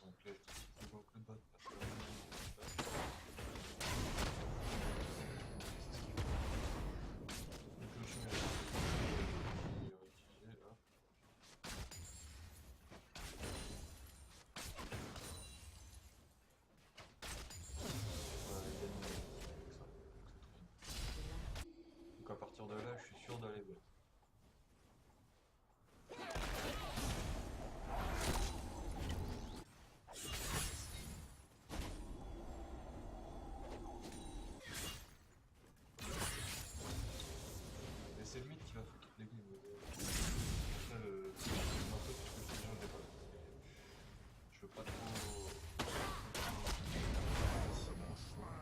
Donc là, je dis donc le bot parce que le clochon est utilisé là. Voilà, il gagne avec ça. Donc c'est très bien. Donc à partir de là, je suis sûr d'aller bot. C'est le mythe qui va faire toutes les games. Après, le marteau, c'est ce que je dis au départ. Je veux pas trop. C'est mon choix.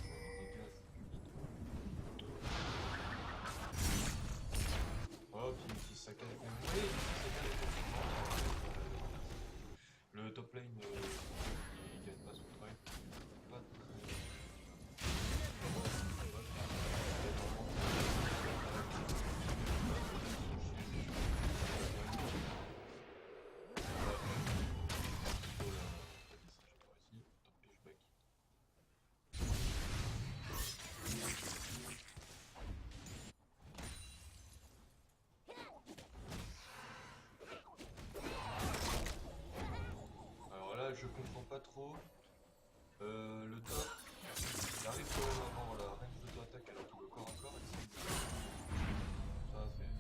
Des gaz. Oh, puis il saccade. Oui, le top lane, il gagne pas son travail. Pas très. Alors là, je comprends pas trop. Le top, il arrive quand même à avoir la range d'auto-attaque alors qu'il est au corps à corps. Ça, c'est.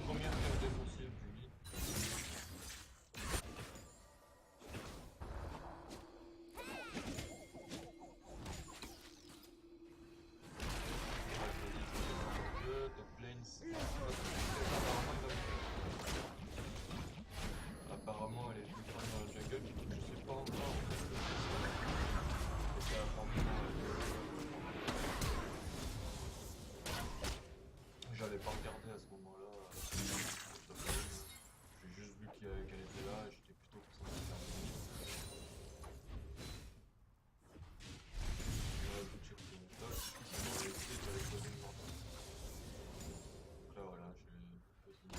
Combien de cases défensives du mid? Top lane, c'est apparemment elle est tout le temps dans le jungle, je sais pas encore en fait ce que c'est. Et apparemment j'avais pas regardé à ce moment-là. J'ai juste vu qu'elle était là et j'étais plutôt concentré sur j'aurais pu checker mon top, ça m'aurait laissé, j'avais posé une vente. Donc là voilà, je vais poser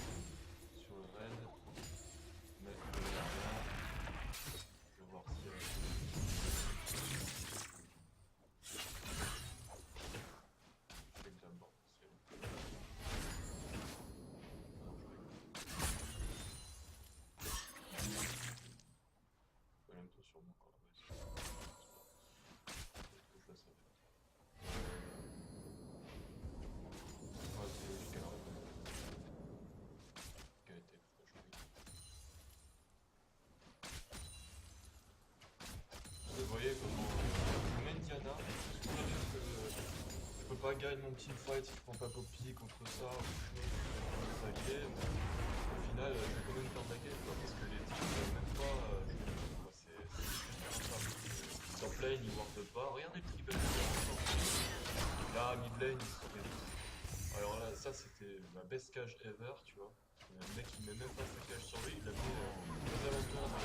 sur le raid, mettre le rien. Je vais voir si je fais d'abord si elle... Non, je rigole. Je vais même pas sur mon corps, ouais, c'est pas... Peut-être que je la savais. Ouais, c'est jusqu'à la raid. Quelle était le joli. Vous voyez comment je mène Diana, parce que je peux pas gagner mon teamfight si je prends pas Poppy contre ça ou chose alliés. Au final, je vais quand même perdre la game parce que les teams même pas, je comprends pas, c'est insupportable. Top lane, ils wardent pas, regardez le triple. Là, mid lane, ils se réduisent. Alors là, ça c'était ma best cage ever, tu vois. Le mec il met même pas sa cage sur lui, il l'a mis aux alentours de...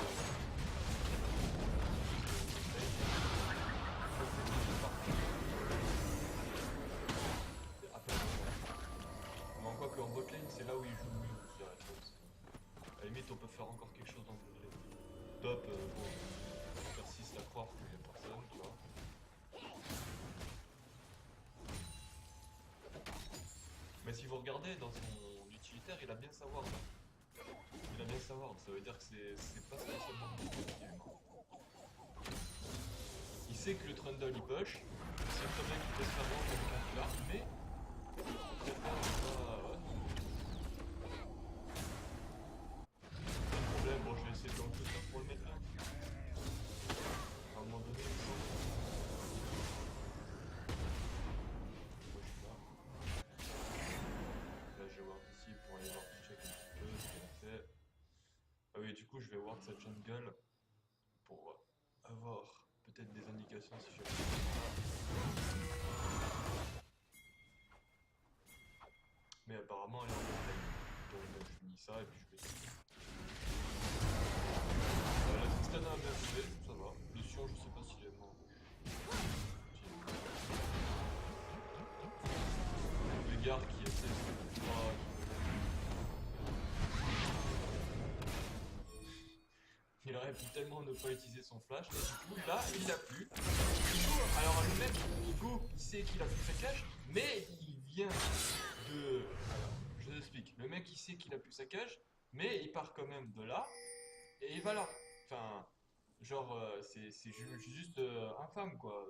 Mais quoi qu'en botlane, c'est là où il joue le mieux, je dirais. À la limite, on peut faire encore quelque chose dans le botlane. Top, bon, on persiste à croire qu'il n'y a personne, tu vois. Mais si vous regardez dans son utilitaire, il a bien sa ward. Il a bien sa ward, ça veut dire que c'est pas spécialement difficile. Il sait que le Trundle il push, il sait très bien qu'il peut se faire voir comme là, mais il préfère pas. Pas de problème, bon je vais essayer de lancer ça pour le mettre là. si j'avais fait ça. Mais apparemment, elle est en montagne. Donc je finis ça et puis je vais finir. La Tristana a bien joué, ça va. Le Sion, je sais pas s'il est mort. Le garde qui essaie de pouvoir. Il aurait pu tellement ne pas utiliser son flash, et du coup là il l'a plus. Du coup, alors le mec, Nico, il sait qu'il a plus sa cage, mais il vient de. Alors, je vous explique. Le mec il sait qu'il a plus sa cage, mais il part quand même de là, et il va là. Enfin, genre, c'est juste infâme quoi.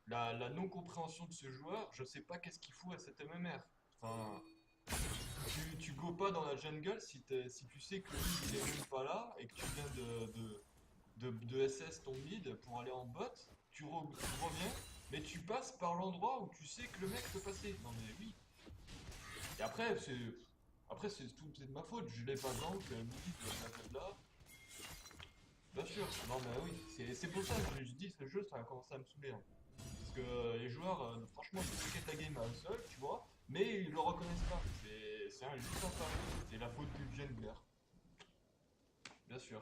La non-compréhension de ce joueur, je sais pas qu'est-ce qu'il fout à cette MMR. Enfin, tu go pas dans la jungle si tu sais que lui il est même pas là et que tu viens de SS ton mid pour aller en bot, tu reviens, mais tu passes par l'endroit où tu sais que le mec peut passer. Non mais oui. Et après c'est de ma faute, je l'ai pas gank, le midi de la fait là. Bien sûr, non mais oui, c'est pour ça que je dis ce jeu ça a commencé à me saouler, hein. Parce que les joueurs, franchement, c'est ticket la game à eux seuls, tu vois, mais ils le reconnaissent pas. C'est un juste infâme. C'est la faute du jungler. Bien sûr.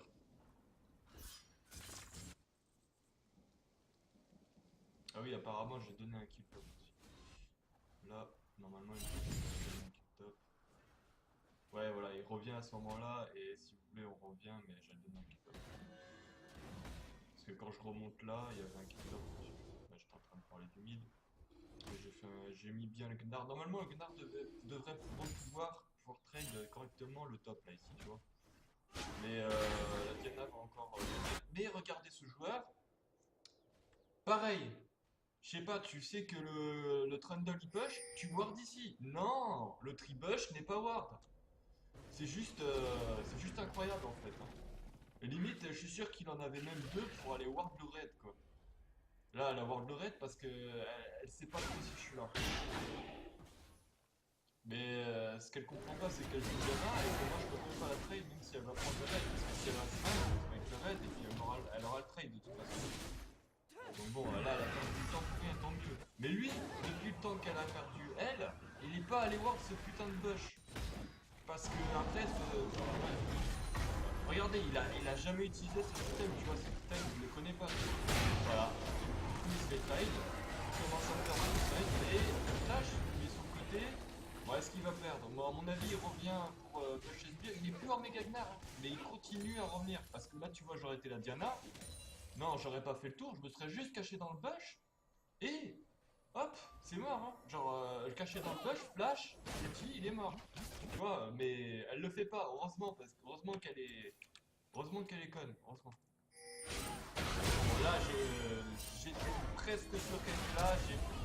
Ah oui, apparemment, j'ai donné un kill top aussi. Là, normalement, il me donner un kill top. Ouais, voilà, il revient à ce moment-là, et si vous voulez, on revient, mais j'ai donné un kill top. Parce que quand je remonte là, il y avait un kill top. Là, j'étais en train de parler du mid. J'ai mis bien le Gnard. Normalement, le Gnard devrait pouvoir trade correctement le top là, ici, tu vois. Mais la Diana va encore. Mais regardez ce joueur. Pareil. Je sais pas, tu sais que le Trundle il push, tu ward ici. Non, le Tribush n'est pas ward. C'est juste incroyable en fait, hein. Et limite, je suis sûr qu'il en avait même deux pour aller ward le raid quoi. Là, elle a ward le raid parce que elle sait pas trop si je suis là. Mais ce qu'elle comprend pas, c'est qu'elle joue Diana et que moi je peux même pas la trade même si elle va prendre le raid. Parce que si elle a 5 avec le raid, et puis elle aura le trade de toute façon. Donc bon, là elle a perdu du temps pour rien, tant mieux. Mais lui, depuis le temps qu'elle a perdu elle, il est pas allé voir ce putain de bush. Parce que après, regardez, il a jamais utilisé ce système, tu vois, ce système, il le connaît pas. Voilà. Du coup, il se fait trade, il commence à faire un trade, et il flash, il met son côté. Bon, est-ce qu'il va perdre? Moi, à mon avis, il revient pour push SBR. Il est plus en méga Gnar, hein, mais il continue à revenir. Parce que là, tu vois, j'aurais été la Diana. Non, j'aurais pas fait le tour, je me serais juste caché dans le bush. Et hop, c'est mort, hein. Genre, caché dans le bush, flash, Yeti, il est mort. Tu vois, mais elle le fait pas, heureusement, parce que heureusement qu'elle est conne, heureusement. Bon, là, j'étais presque sûr qu'elle est là,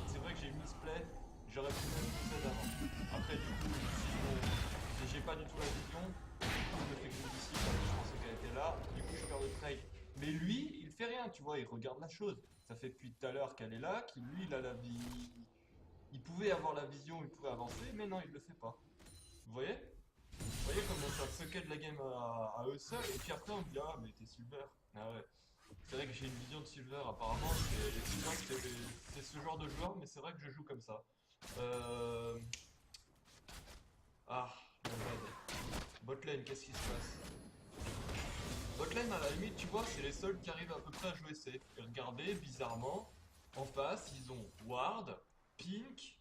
c'est vrai que j'ai misplay, j'aurais pu même pousser d'avant. Après, du coup, si j'ai pas du tout la vision, je me fais que d'ici, parce que je pensais qu'elle était là, du coup, je perds le trade. Mais lui, il fait rien, tu vois, il regarde la chose. Ça fait depuis tout à l'heure qu'elle est là, qu'il lui, il a la vie. Il pouvait avoir la vision, il pouvait avancer, mais non, il le fait pas. Vous voyez? Vous voyez comment ça fuckait de la game à eux seuls, et puis après on me dit ah mais t'es Silver. Ah ouais. C'est vrai que j'ai une vision de Silver, apparemment c'est ce genre de joueur, mais c'est vrai que je joue comme ça. Euh... Ah, la bad. Botlane, qu'est-ce qui se passe? Botlane à la limite tu vois c'est les seuls qui arrivent à peu près à jouer safe. Et regardez, bizarrement, en face ils ont Ward, Pink,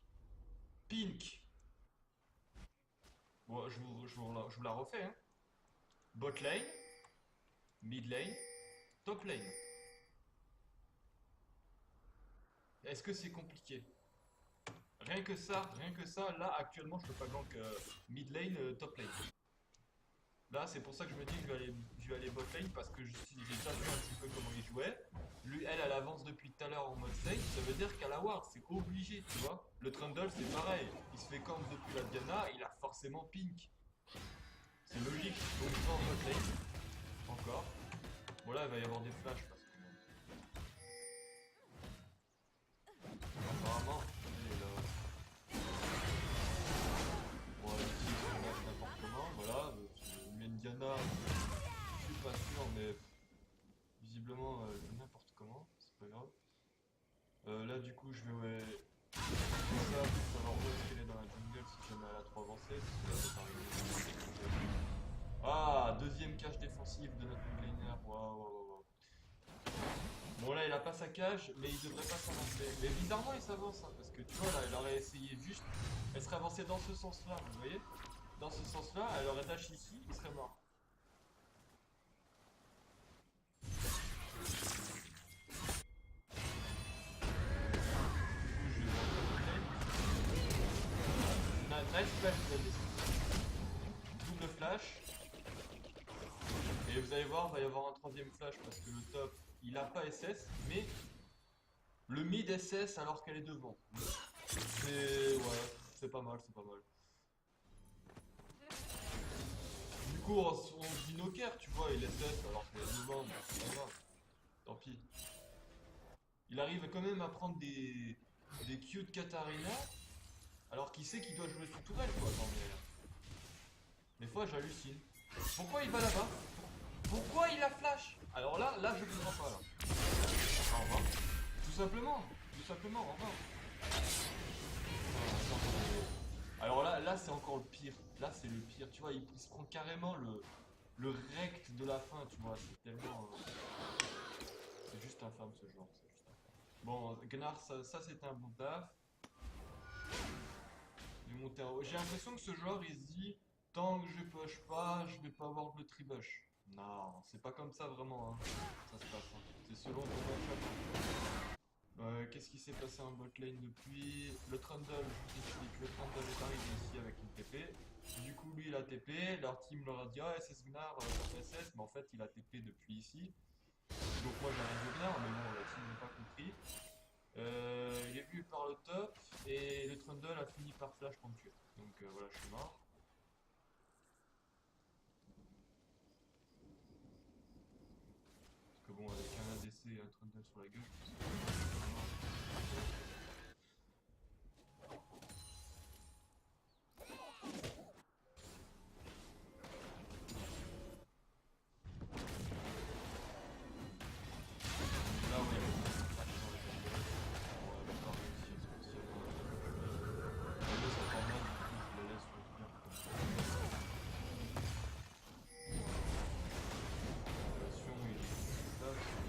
Pink. Bon, je vous la refais, hein. Bot lane, mid lane, top lane. Est-ce que c'est compliqué? Rien que ça, là actuellement je peux pas gank mid lane, top lane. Là c'est pour ça que je me dis que je vais aller bot lane parce que j'ai déjà vu un petit peu comment il jouait. Lui, elle avance depuis tout à l'heure en mode safe, ça veut dire qu'à la ward c'est obligé, tu vois. Le Trundle c'est pareil, il se fait camp depuis la Diana, il a forcément pink. C'est logique, donc je vais en bot lane, encore. Bon là il va y avoir des flashs parce que apparemment il est là. Bon, ici, on lâche n'importe comment, voilà. Mendiana, je suis pas sûr, mais visiblement n'importe comment, c'est pas grave. Là du coup je vais ça pour savoir où est-ce qu'elle est dans la jungle si jamais elle a trop avancé. Parce que là, c'est arrivé. Ah, deuxième cage défensive de notre midlaner. Waouh, waouh, waouh. Bon là il a pas sa cage mais il devrait pas s'avancer. Mais bizarrement il s'avance hein, parce que tu vois là il aurait essayé juste. Elle serait avancée dans ce sens là, vous voyez? Dans ce sens là, elle aurait dash ici, il serait mort. Nice flash de la décision. Double flash. Et vous allez voir, il va y avoir un troisième flash parce que le top, il a pas SS, mais le mid SS alors qu'elle est devant. C'est pas mal, c'est pas mal. Du coup, on se dit Noker, tu vois, il SS alors qu'elle est devant, mais c'est pas grave. Tant pis. Il arrive quand même à prendre des Q de Katarina alors qu'il sait qu'il doit jouer sous tourelle, quoi. Non, mais des fois, j'hallucine. Pourquoi il va là-bas? Pourquoi il a flash? Alors là, je comprends pas, là. Au revoir. Tout simplement, au revoir. Alors là c'est encore le pire. Là, c'est le pire. Tu vois, il se prend carrément le rect de la fin, tu vois. C'est tellement... c'est juste infâme, ce genre. C'est juste infâme. Bon, Gnar, ça c'était un bon taf. J'ai l'impression que ce joueur, il se dit, tant que je push pas, je vais pas avoir de tribush. Non, c'est pas comme ça vraiment, hein. Ça se passe, hein. C'est selon ton match. Qu'est-ce qui s'est passé en bot lane depuis? Le Trundle, je vous explique, le Trundle est arrivé ici avec une TP. Du coup, lui, il a TP, leur team leur a dit, ah, SS Gnar, SS, mais en fait, il a TP depuis ici. Donc moi, j'ai rien de Gnar, mais bon, la team n'a pas compris. Il est vu par le top et le Trundle a fini par flash pour me tuer. Donc voilà, je suis mort. Parce que bon, avec un ADC et un Trundle sur la gueule, je pense que... Là, oui, flash sur la gueule. On va pas réussir spécialement à la deux, ça prend mal, du coup, je la laisse revenir comme ça. Relation, il est là, c'est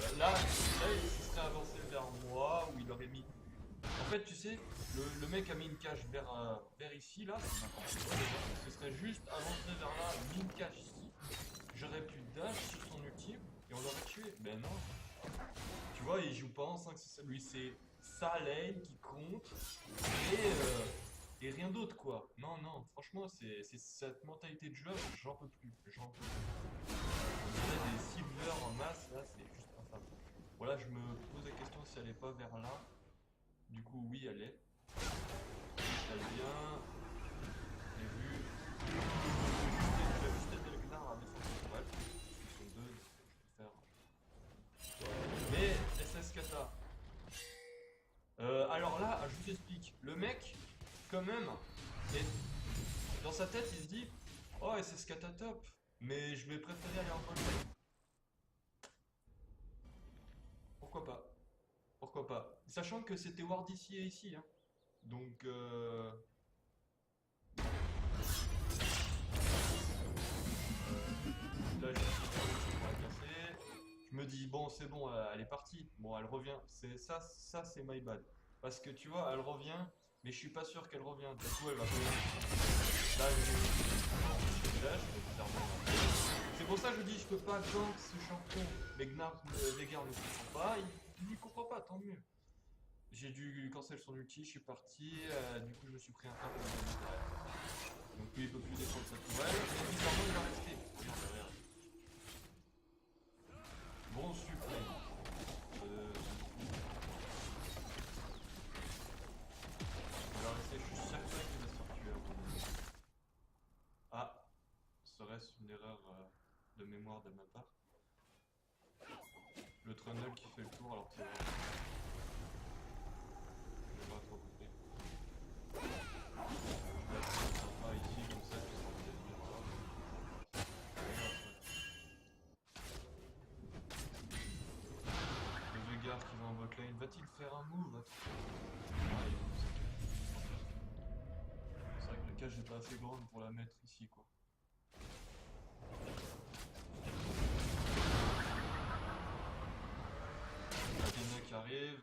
bien. Là, il se serait avancé vers moi où il aurait mis. En fait, tu sais, le mec a mis une cage vers ici, là, c'est n'importe quoi déjà. Ce serait juste avancé vers là, mis une cage ici. J'aurais pu dash sur son ultime et on l'aurait tué. Ben non. Tu vois, il joue pas en 5 6 lui c'est sa lane qui compte et rien d'autre quoi. Non, non, franchement, c'est cette mentalité de joueur, j'en peux plus. J'en peux plus. On dirait des cibleurs en masse, là, c'est juste infâme. Voilà, je me pose la question si elle est pas vers là. Du coup, oui, elle est. Elle vient. J'ai vu. Je vais juste aider le Gnar à défendre pour elle. Ils sont deux, donc je peux faire. Mais SS Kata. Alors là, je vous explique. Le mec, quand même, dans sa tête, il se dit, oh, SS Kata top, mais je vais préférer aller en bot lane. Pourquoi pas? Pourquoi pas? Sachant que c'était Ward ici et ici, hein. Donc, là, j'ai pour la casser. Je me dis, bon, c'est bon, elle est partie. Bon, elle revient. Ça c'est my bad. Parce que tu vois, elle revient, mais je suis pas sûr qu'elle revient. Du coup, elle va pas. Là, j'ai dash, mais bizarrement. C'est pour ça que je dis, je peux pas gank ce champion. Mais Gnar, Veigar ne comprend pas. Il n'y comprend pas, tant mieux. J'ai dû cancel son ulti, je suis parti. Du coup, je me suis pris un tap. Donc lui, il peut plus défendre sa tourelle. Mais bizarrement, il va rester. Regarde derrière. Bon suprême. On va rester, je suis certain qu'il va se faire tuer à un moment donné. Ah, serait-ce une erreur de mémoire de ma part? Le Trundle qui fait le tour alors que c'est vrai. J'ai pas trop compris. Je vais être sympa ici comme ça, tu seras peut-être bien là. un move. Attends. Ah, il est comme ça. C'est vrai que la cage n'est pas assez grande pour la mettre ici, quoi. Athéna qui arrive.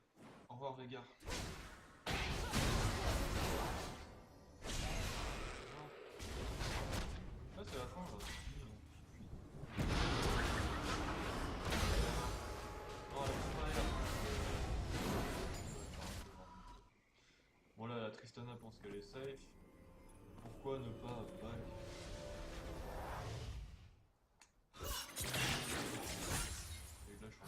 Au revoir les gars. Ah, c'est la fin là. Non, elle est pas là. Bon là, la Tristana pense qu'elle est safe. Pourquoi ne pas back? Et là, je suis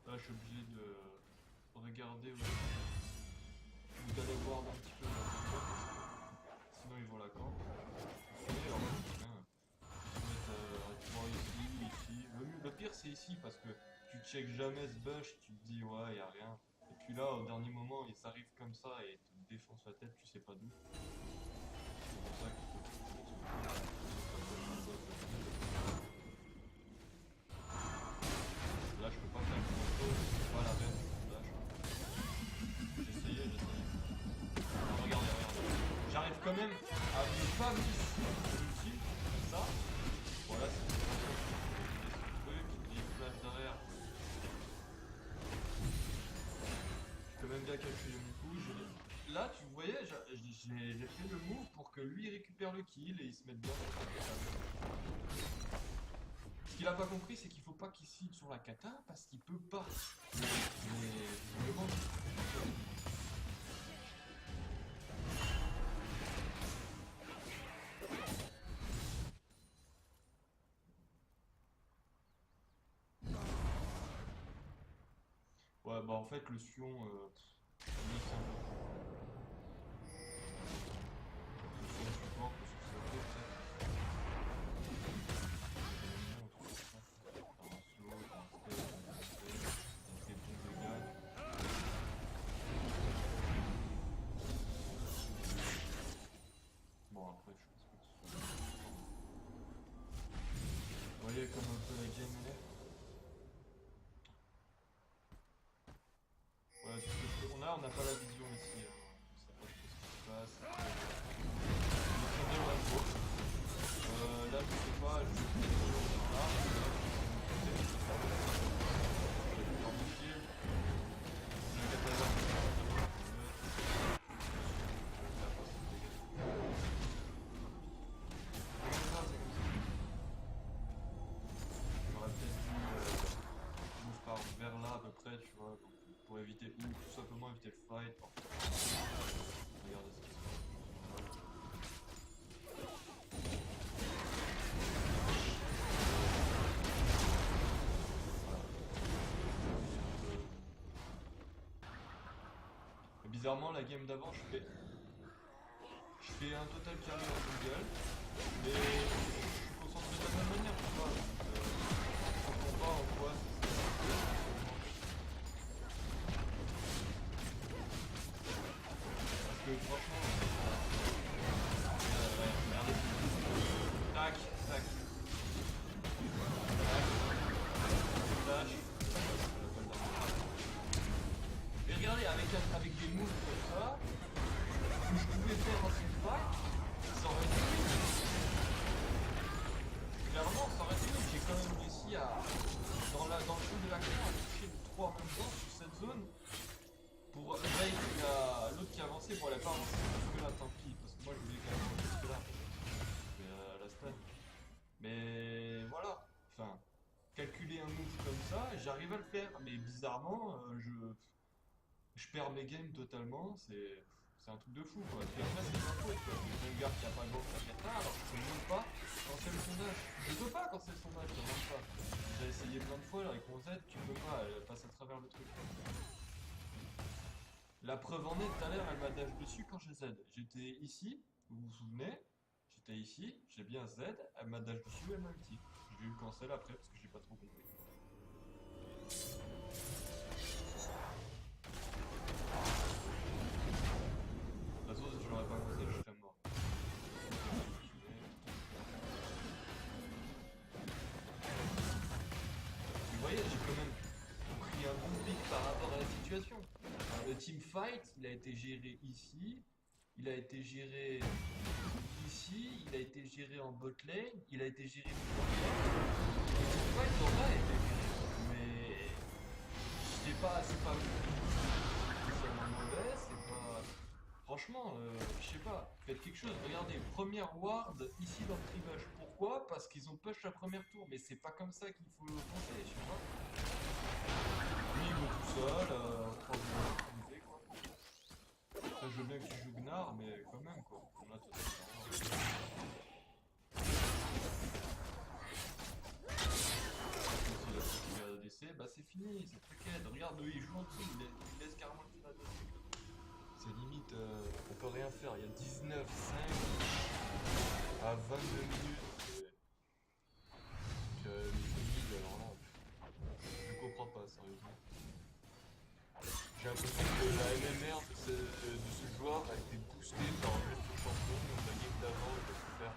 là, je suis obligé de regarder ou d'aller voir un petit peu leur camp, sinon ils vont la camp. Le pire c'est ici parce que tu check jamais ce bush, tu te dis ouais y a rien. Et puis là au dernier moment ils arrivent comme ça et te défoncent la tête, tu sais pas d'où. C'est pour ça qu'il faut que tu là je peux pas faire grand chose, c'est pas la peine. J'ai essayé. Regardez. J'arrive quand même à ne pas miss l'ultime, comme ça. Voilà, c'est le truc, il flash derrière. Je peux même bien calculer mon coup. Là, tu voyais, j'ai fait le move pour que lui récupère le kill et il se mette bien sur la kata. Ce qu'il a pas compris, c'est qu'il faut pas qu'il signe sur la kata parce qu'il peut pas. Mais visiblement, ouais, bah en fait, le Sion, il est simple. Le Sion support, parce que c'est ok, peut-être. Bon, après, je pense que vous voyez comme un peu la game elle est. Ouais, c'est ce que on n'a pas la vision ici. Hein. On sait pas trop ce qui se passe. On est très bien là, là, je sais pas, je vais là. Vers là à peu près, tu vois, donc, pour éviter, ou tout simplement éviter le fight. Oh. Regardez ce qui se passe. Et bizarrement, la game d'avant, je fais un total carry en jungle, mais je suis concentré de la même manière, tu vois. Je comprends pas en quoi parce que franchement, regardez. Tac. Flash. Et regardez, avec des moves comme ça, que je pouvais faire dans une fight, ça aurait été clairement, ça aurait été j'ai quand même réussi à, dans le jeu de la carte, à toucher les 3 en même temps sur cette zone. Pour Drake, l'autre qui avançait, bon elle a pas avancé jusque là, tant pis, parce que moi je voulais quand même aller jusque là. La stun. Mais voilà, enfin, calculer un move comme ça, j'arrive à le faire, mais bizarrement, je perds mes games totalement, c'est un truc de fou quoi. Puis après c'est ma faute quoi, le gars qui a pas le bon la kata, alors je peux même pas quand c'est le sondage. Je peux pas quand c'est le sondage, je même pas. J'ai essayé plein de fois, avec mon Z, tu peux pas, elle passe à travers le truc. La preuve en est, tout à l'heure, elle m'a dash dessus quand j'ai Z. J'étais ici, vous vous souvenez, j'étais ici, j'ai bien Z, elle m'a dash dessus, elle m'a ulti. J'ai eu le cancel après parce que j'ai pas trop compris. De toute façon, si je l'aurais pas cancel, je serais mort. Le teamfight, il a été géré ici, il a été géré ici, il a été géré en bot lane, il a été géré plusieurs fois. Le teamfight en a été géré, mais c'est pas spécialement mauvais, c'est pas. Franchement, je sais pas, faites quelque chose. Regardez, première ward ici dans le tribush. Pourquoi? Parce qu'ils ont push la première tour, mais c'est pas comme ça qu'il faut penser, je sais pas. Lui, il go tout seul, 3 v 1, quoi. Ça, je veux bien que tu joues Gnar, mais quand même, quoi. Là, toi, t'as le ADC, bah c'est fini, c'est paquet. Regarde, eux, ils jouent en dessous, ils laissent carrément le final ADC. C'est limite, on peut rien faire. Il y a 19-5 à 22 minutes. Le mid, alors là, je comprends pas, sérieusement. J'ai l'impression que la MMR de ce joueur a été boostée par juste le champion. La game d'avant, il a pu faire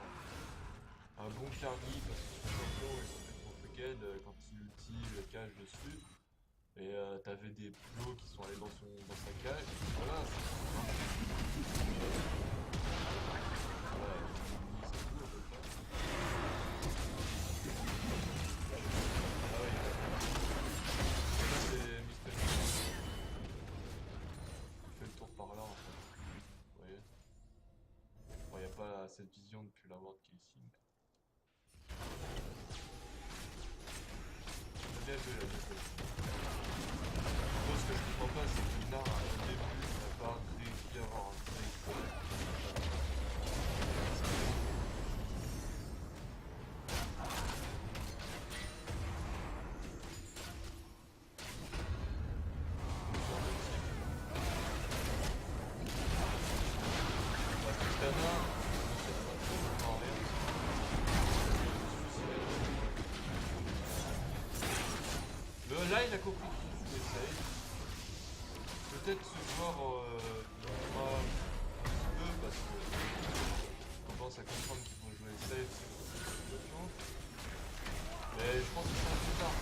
un bon carry parce que son champion est complètement fucked quand il ulti le cache dessus. Et t'avais des plots qui sont allés dans sa cage. Et voilà, c'est tout à peu près. Ah ouais, et là c'est Mr. Il fait le tour par là en fait. Vous voyez? Bon, y a pas cette vision depuis la ward qui est ici. Mais... Bien joué, là, bien joué. Moi, ce que je comprends pas, c'est que Linard, au début, n'a pas réussi à avoir un trade. Là, il a compris qu'il jouait safe. Peut-être ce soir, il jouera un petit peu parce que on commence à comprendre qu'il faut jouer safe sur cette situation. Mais je pense que c'est un peu tard.